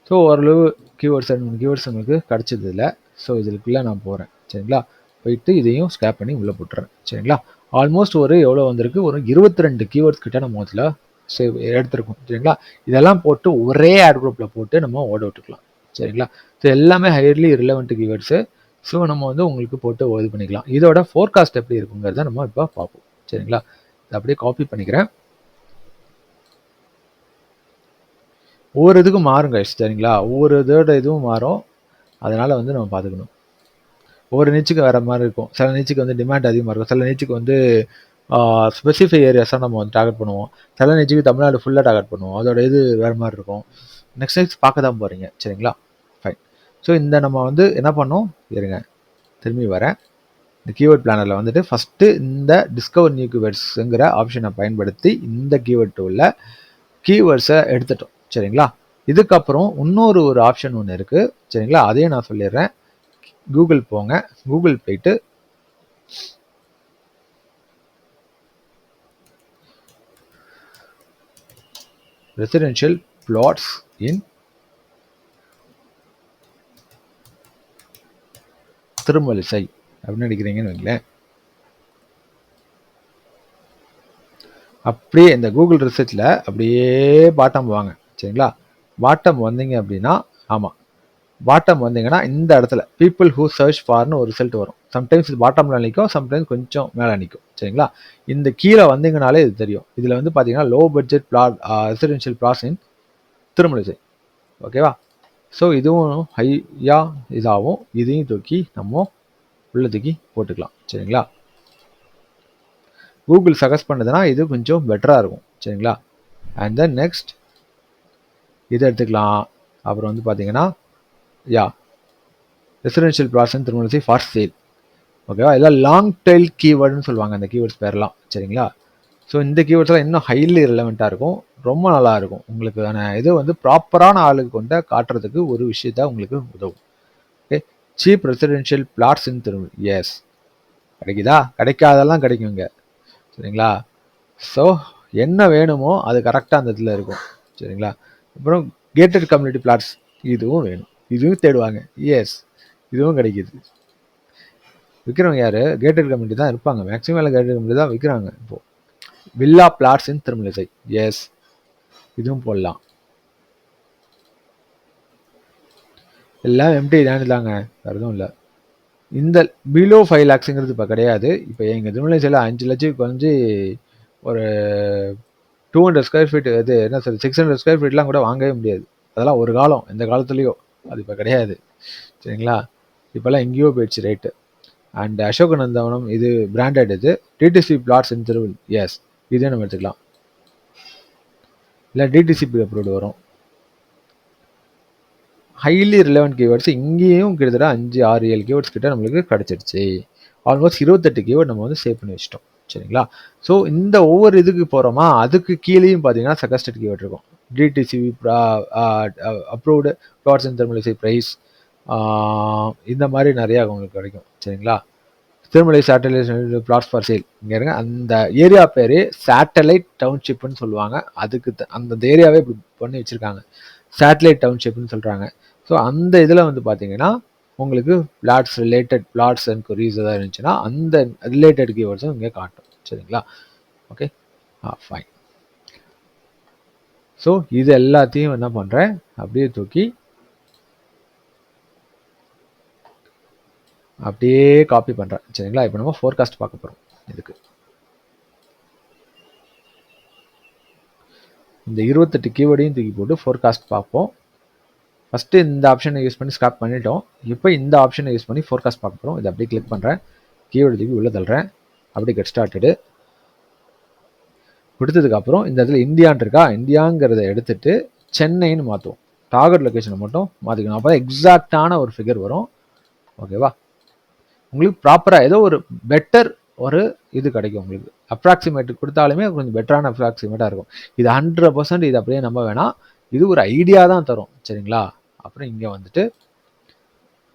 ஸோ ஓரளவு கீவேர்ட்ஸ் நம்மளுக்கு கிடச்சது இல்லை. ஸோ இதுக்குள்ளே நான் போகிறேன். சரிங்களா? போயிட்டு இதையும் ஸ்கேப் பண்ணி உள்ளே போட்டுறேன். சரிங்களா? ஆல்மோஸ்ட் ஒரு எவ்வளோ வந்திருக்கு, ஒரு 22 கீவேர்ட்ஸ் கிட்ட நம்ம அதில் சேவ் எடுத்துருக்கோம். சரிங்களா? இதெல்லாம் போட்டு ஒரே ஆட் குரூப்பில் போட்டு நம்ம ஓட விட்டுக்கலாம். சரிங்களா? ஸோ எல்லாமே ஹையர்லி ரிலவெண்ட் கீவேர்ட்ஸு. ஸோ நம்ம வந்து உங்களுக்கு போட்டு இது பண்ணிக்கலாம். இதோட ஃபோர்காஸ்ட் எப்படி இருக்குங்கிறத நம்ம இப்போ பார்ப்போம். சரிங்களா? இதை அப்படியே காப்பி பண்ணிக்கிறேன். ஒவ்வொரு இதுக்கும் மாறுங்க. சரிங்களா? ஒவ்வொரு இதோட இதுவும் மாறும். அதனால் வந்து நம்ம பார்த்துக்கணும். ஒவ்வொரு நிச்சுக்கு வேற மாதிரி இருக்கும். சில நிச்சுக்கு வந்து டிமாண்ட் அதிகமாக இருக்கும், சில நிச்சுக்கு வந்து ஸ்பெசிஃபை ஏரியாஸாக நம்ம வந்து டார்கெட் பண்ணுவோம், சில நிச்சுக்கு தமிழ்நாடு ஃபுல்லாக டார்கெட் பண்ணுவோம். அதோட இது வேறு மாதிரி இருக்கும். நெக்ஸ்ட் பார்க்க தான் போகிறீங்க, சரிங்களா? ஃபைன். ஸோ இந்த நம்ம வந்து என்ன பண்ணோம், இருங்க திரும்பி வரேன். இந்த கீவேர்ட் பிளானரில் வந்துட்டு ஃபஸ்ட்டு இந்த டிஸ்கவர் நியூ கீவேர்ட்ஸுங்கிற ஆப்ஷனை பயன்படுத்தி இந்த கீவேர்ட் டூலில் கீவேர்ட்ஸை எடுத்துட்டோம், சரிங்களா? இதுக்கப்புறம் இன்னொரு ஆப்ஷன் ஒன்று இருக்குது, சரிங்களா? அதையும் நான் சொல்லிடுறேன். கூகுள் போங்க, கூகுள் போயிட்டு ரெசிடென்ஷியல் பிளாட்ஸ் இன் திருமலிசை அப்படின்னு அடிக்கிறீங்கன்னு வைங்களேன். அப்படியே இந்த கூகுள் ரிசர்ச்சில் அப்படியே பாட்டம் வாங்க, சரிங்களா? பாட்டம் வந்தீங்க அப்படின்னா, ஆமாம், பாட்டம் வந்தீங்கன்னா இந்த இடத்துல பீப்புள் ஹூ சர்ச் ஃபார்னு ஒரு ரிசல்ட் வரும். சம்டைம்ஸ் இது பாட்டமில் நிற்கும், சம்டைம்ஸ் கொஞ்சம் மேலே நிற்கும், சரிங்களா? இந்த கீழே வந்தீங்கனாலே இது தெரியும். இதில் வந்து பார்த்தீங்கன்னா low budget plot residential plots in Thirumazhisai, ஓகேவா? ஸோ இதுவும் ஹையாக இதாகும். இதையும் தூக்கி நம்ம உள்ள தூக்கி போட்டுக்கலாம், சரிங்களா? கூகுள் சஜஸ்ட் பண்ணதுன்னா இது கொஞ்சம் பெட்டராக இருக்கும், சரிங்களா? அண்ட் தென் நெக்ஸ்ட் இதை எடுத்துக்கலாம். அப்புறம் வந்து பார்த்தீங்கன்னா residential plots in Thirumazhisai for sale, ஓகேவா? எல்லாம் லாங் டெயில் கீவேர்டுன்னு சொல்லுவாங்க அந்த கீவேர்ட்ஸ் பேரெல்லாம், சரிங்களா? ஸோ இந்த கீவேர்ட்ஸ்லாம் இன்னும் ஹைலி ரிலவெண்ட்டாக இருக்கும், ரொம்ப நல்லா இருக்கும். உங்களுக்கான இது வந்து ப்ராப்பரான ஆளுக்கு கொண்ட காட்டுறதுக்கு ஒரு விஷயத்த உங்களுக்கு உதவும். ஓகே, சீப் ரெசிடென்ஷியல் பிளாட்ஸ் இன் திருமலை, எஸ் கிடைக்குதா? கிடைக்காதெல்லாம் கிடைக்குங்க, சரிங்களா? ஸோ என்ன வேணுமோ அது கரெக்டாக அந்த இதில் இருக்கும், சரிங்களா? அப்புறம் கேட்டட் கம்யூனிட்டி பிளாட்ஸ், இதுவும் வேணும், இதுவும் தேடுவாங்க, எஸ் இதுவும் கிடைக்கிது. விற்கிறவங்க யார்? கேட்டட் கம்யூனிட்டி தான் இருப்பாங்க, மேக்ஸிமம் எல்லாம் கேட்டட் கம்யூனிட்டி தான் விற்கிறாங்க. இப்போது villa plots in Thirumazhisai, S இதுவும் போடலாம். எல்லாம் எம்டி லேண்ட் தாங்க, வேறு எதுவும் இல்லை. இந்த பிலோ 5 lakhsங்கிறது இப்போ கிடையாது. இப்போ எங்கள் திருமலிசையில் 5 லட்சத்துக்கு குறைஞ்சி ஒரு 200 ஸ்கொயர் ஃபீட், இது என்ன சார் 600 ஸ்கொயர் ஃபீட்லாம் கூட வாங்கவே முடியாது. அதெல்லாம் ஒரு காலம், எந்த காலத்துலேயோ, அது இப்போ கிடையாது, சரிங்களா? இப்போல்லாம் எங்கேயோ போயிடுச்சு ரேட்டு. அண்ட் அசோகநந்தவனம் இது பிராண்டட், இது டிடிசி பிளாட்ஸ் இன் திருவள், எஸ் இதே நம்ம எடுத்துக்கலாம். இல்லை டிடிசிபி அப்ரூவ்டு வரும். ஹைலி ரிலவெண்ட் கீவேர்ட்ஸ் இங்கேயும் கிட்டத்தட்ட 5, 6, 7 கீவேர்ட்ஸ் கிட்ட நம்மளுக்கு கிடச்சிருச்சு. ஆல்மோஸ்ட் 28 கீவேர்ட் நம்ம வந்து சேவ் பண்ணி வச்சிட்டோம், சரிங்களா? ஸோ இந்த ஒவ்வொரு இதுக்கு போகிறோமா, அதுக்கு கீழேயும் பார்த்தீங்கன்னா சஜஸ்டட் கீவேர்ட் இருக்கும். DTCP approved plots in Thirumazhisai price, இந்த மாதிரி நிறையா உங்களுக்கு கிடைக்கும், சரிங்களா? Tirumala satellite plots for sale, இங்கே இருங்க, அந்த ஏரியா பேர் சேட்டலைட் டவுன்ஷிப்னு சொல்லுவாங்க. அதுக்கு அந்த ஏரியாவே இப்படி பண்ணி வச்சுருக்காங்க, சேட்டலைட் டவுன்ஷிப்னு சொல்கிறாங்க. ஸோ அந்த இதில் வந்து பார்த்தீங்கன்னா உங்களுக்கு plots related plots and queries எதாவது இருந்துச்சுன்னா அந்த ரிலேட்டட் கீவேர்ட்ஸும் இங்கே காட்டும், சரிங்களா? Okay, fine. ஸோ இது எல்லாத்தையும் என்ன பண்ணுறேன், அப்படியே தூக்கி அப்படியே காப்பி பண்ணுறேன், சரிங்களா? இப்போ நம்ம ஃபோர்காஸ்ட் பார்க்க போகிறோம். இதுக்கு இந்த 28 கீவேர்டையும் தூக்கி போட்டு ஃபோர்காஸ்ட் பார்ப்போம். ஃபஸ்ட்டு இந்த ஆப்ஷனை யூஸ் பண்ணி ஸ்டாப் பண்ணிட்டோம். இப்போ இந்த ஆப்ஷனை யூஸ் பண்ணி ஃபோர்காஸ்ட் பார்க்க போகிறோம். இதை அப்படியே கிளிக் பண்ணுறேன், கீவேர்டு தூக்கி உள்ளே தள்ளுறேன், அப்படியே கெட் ஸ்டார்டடு கொடுத்ததுக்கப்புறம் இந்த இடத்துல இந்தியான் இருக்கா, இந்தியாங்கிறத எடுத்துட்டு சென்னைன்னு மாற்றுவோம். டார்கெட் லொக்கேஷனை மட்டும் மாற்றிக்கணும், அப்போ தான் எக்ஸாக்டான ஒரு ஃபிகர் வரும், ஓகேவா? உங்களுக்கு ப்ராப்பராக ஏதோ ஒரு பெட்டர் ஒரு இது கிடைக்கும். உங்களுக்கு அப்ராக்சிமேட் கொடுத்தாலுமே கொஞ்சம் பெட்டரான அப்ராக்சிமேட்டாக இருக்கும். இது 100% இது அப்படியே நம்ப வேணாம், இது ஒரு ஐடியா தான் தரும், சரிங்களா? அப்புறம் இங்கே வந்துட்டு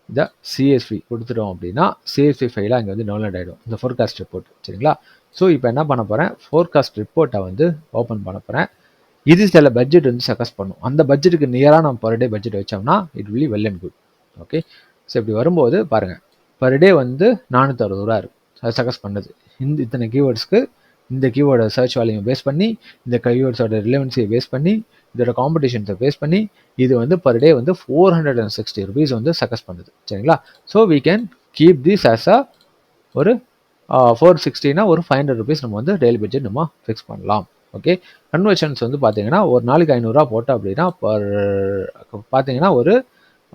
இந்த சிஎஸ்வி கொடுத்துட்டோம் அப்படின்னா சிஎஸ்வி ஃபைலாக இங்கே வந்து டவுன்லோட் ஆகிடும், இந்த ஃபோர்காஸ்ட் ரிப்போர்ட், சரிங்களா? ஸோ இப்போ என்ன பண்ண போகிறேன், ஃபோர்காஸ்ட் ரிப்போர்ட்டை வந்து ஓப்பன் பண்ண போகிறேன். இது சில பட்ஜெட் வந்து சஜஸ்ட் பண்ணும், அந்த பட்ஜெட்டுக்கு நியராக நம்ம பர் டே பட்ஜெட் வச்சோம்னா it will well and good, okay? So இப்படி வரும்போது பாருங்கள், பர் டே வந்து 460 ரூபா இருக்கும், அது சஜஸ்ட் பண்ணுது. இத்தனை கீவேர்ட்ஸ்க்கு இந்த கீவேர்டை சர்ச் வேல்யூமை பேஸ் பண்ணி, இந்த கீவேர்ட்ஸோட ரிலவன்சியை பேஸ் பண்ணி, இதோட காம்படிஷன்ஸை பேஸ் பண்ணி இது வந்து பர் டே வந்து 460 rupees வந்து சஜஸ்ட் பண்ணுது, சரிங்களா? So we can keep this as a ஒரு 460னா ஒரு 500 rupees நம்ம வந்து டெய்லி பட்ஜெட் நம்ம ஃபிக்ஸ் பண்ணலாம், ஓகே? கன்வர்ஷன்ஸ் வந்து பார்த்தீங்கன்னா ஒரு நாளைக்கு 500 ரூபா போட்டோம் அப்படின்னா பர் பார்த்தீங்கன்னா ஒரு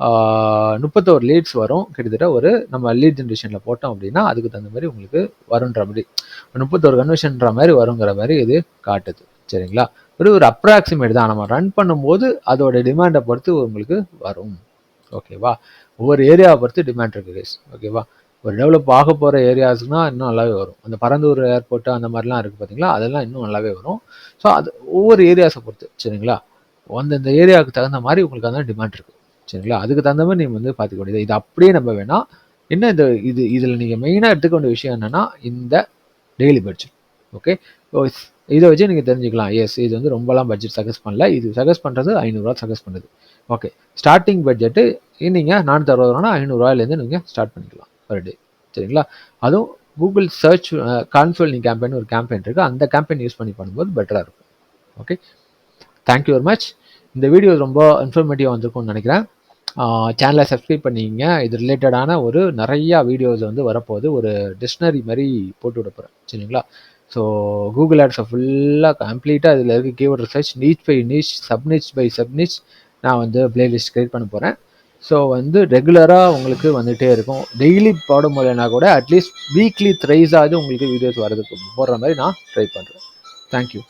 31 லீட்ஸ் வரும். கிட்டத்தட்ட ஒரு நம்ம லீட் ஜென்ரேஷனில் போட்டோம் அப்படின்னா அதுக்கு தகுந்த மாதிரி உங்களுக்கு வருன்ற மாதிரி 31 கன்வர்ஷன்ற மாதிரி வருங்கிற மாதிரி இது காட்டுது. சரிங்களா? ஒரு அப்ராக்சிமேட் தான். நம்ம ரன் பண்ணும்போது அதோட டிமாண்டை பொறுத்து உங்களுக்கு வரும். ஓகேவா? ஒவ்வொரு ஏரியாவை பொறுத்து டிமாண்ட் இருக்கு கைஸ். ஓகேவா? ஒரு டெவலப் ஆக போகிற ஏரியாஸ்னா இன்னும் நல்லாவே வரும். அந்த பரந்தூர் ஏர்போர்ட்டு அந்த மாதிரிலாம் இருக்குது பார்த்தீங்களா, அதெல்லாம் இன்னும் நல்லாவே வரும். ஸோ அது ஒவ்வொரு ஏரியாஸை பொறுத்து. சரிங்களா? அந்தந்த ஏரியாவுக்கு தகுந்த மாதிரி உங்களுக்கு அந்த டிமாண்ட் இருக்குது. சரிங்களா? அதுக்கு தகுந்த மாதிரி நீங்கள் வந்து பார்த்துக்க வேண்டியது. இது அப்படியே நம்ம வேணாம். என்ன இதில் நீங்கள் மெயினாக எடுத்துக்க வேண்டிய விஷயம் என்னென்னா இந்த டெய்லி பட்ஜெட். ஓகே, இதை வச்சு நீங்கள் தெரிஞ்சுக்கலாம். எஸ், இது வந்து ரொம்பலாம் பட்ஜெட் சஜஸ்ட் பண்ணல. இது சஜஸ்ட் பண்ணுறது 500 சஜஸ்ட் பண்ணுது. ஓகே, ஸ்டார்டிங் பட்ஜெட்டு நீங்கள் 460 ரூபானா 500 ரூபாயிலேருந்து நீங்கள் ஸ்டார்ட் பண்ணிக்கலாம் பர் டே. சரிங்களா? அதுவும் கூகுள் சர்ச் கான்ஃபோல்டிங் கேம்பெயின் ஒரு கேம்பெயின் இருக்குது. அந்த கேம்பெயின் யூஸ் பண்ணி பண்ணும்போது பெட்டராக இருக்கும். Okay, thank you very much. இந்த வீடியோ ரொம்ப இன்ஃபர்மேட்டிவாக வந்திருக்கும்னு நினைக்கிறேன். சேனலை சப்ஸ்கிரைப் பண்ணிங்க. இது ரிலேட்டடான ஒரு நிறையா வீடியோஸ் வந்து வரப்போகுது. ஒரு டிக்ஷனரி மாதிரி போட்டு விட போகிறேன். சரிங்களா? ஸோ கூகுள் ஆட்ஸை ஃபுல்லாக கம்ப்ளீட்டாக இதில் இருக்க keyword research niche by niche, sub niche by sub niche நான் வந்து பிளேலிஸ்ட் கிரியேட் பண்ண போகிறேன். ஸோ வந்து ரெகுலராக உங்களுக்கு வந்துகிட்டே இருக்கும். டெய்லி போட முடியலனா கூட அட்லீஸ்ட் வீக்லி த்ரைஸாவது உங்களுக்கு வீடியோஸ் வரதுக்கு போடுற மாதிரி நான் ட்ரை பண்ணுறேன். தேங்க்யூ.